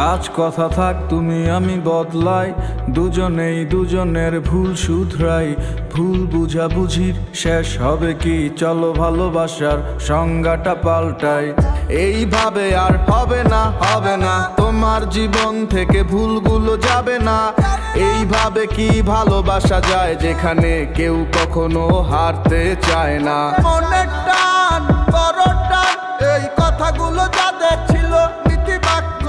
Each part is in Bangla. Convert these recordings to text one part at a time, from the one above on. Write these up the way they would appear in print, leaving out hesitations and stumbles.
আজ কথা থাক তুমি আমি বদলাই, দুজনেই দুজনের ভুল শুধরাই। ভুল বুঝাবুঝির শেষ হবে কি, চলো ভালোবাসার সংজ্ঞাটা পাল্টাই। এইভাবে আর হবে না, হবে না, তোমার জীবন থেকে ভুলগুলো যাবে না। এইভাবে কি ভালোবাসা যায় যেখানে কেউ কখনো হারতে চায় না? মনের টান বড় টান, এই কথাগুলো যাদের ছিল নীতি বাক্য,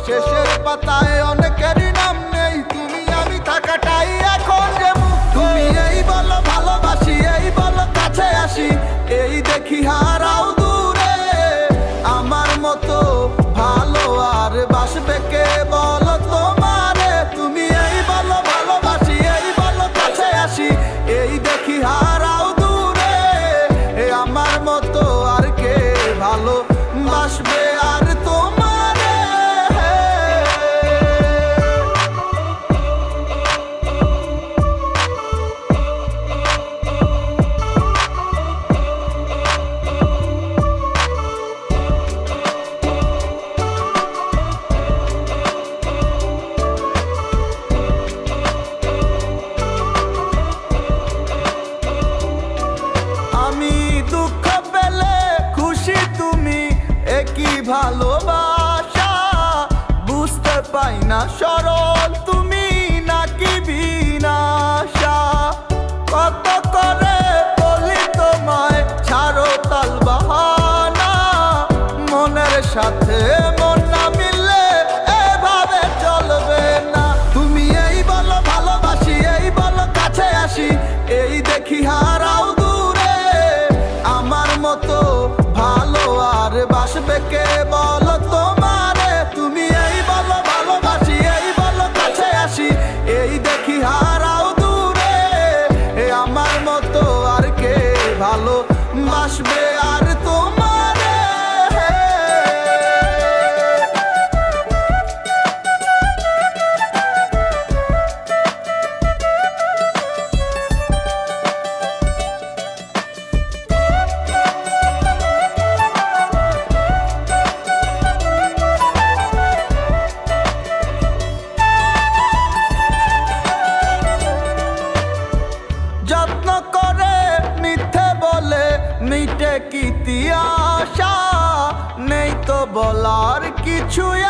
শেষের পাতায় অনেকেরই নাম নেই। তুমি আমি থাকাটাই এখন যে মুক্ত। তুমি এই বলো ভালোবাসি, এই বলো কাছে আসি, এই দেখি হারাও দূরে। আমার মতো ভালো আর বাসবে কে বলো তোমারে? তুমি এই বলো ভালোবাসি, এই বলো কাছে আসি, এই দেখি হারাও দূরে। আমার মতো আর কে ভালো বাসবে আর তোমারে? আমি দুঃখ পেলে খুশি তুমি, একই ভালোবাসা। বুঝতে পাই না সরল তুমি নাকি বিনাশা। কত করে বলি তোমায় ছাড়ো তাল বাহানা, মনের সাথে মন না মিললে এভাবে চলবে না। তুমি এই বলো ভালোবাসি, এই বলো কাছে আসি, এই দেখি হারাও দূরে। আমার মতো ভালো আর বাসবে কে বলো তোমারে? তুমি এই বলো ভালোবাসি, এই বলো কাছে আসি, এই দেখি হারাও দূরে। আমার মতো আর কে ভালো বাসবে আর তোমারে? যত্ন করে মিথ্যে বলে মিটে কি তিয়াশা, নেই তো বলার কিছুই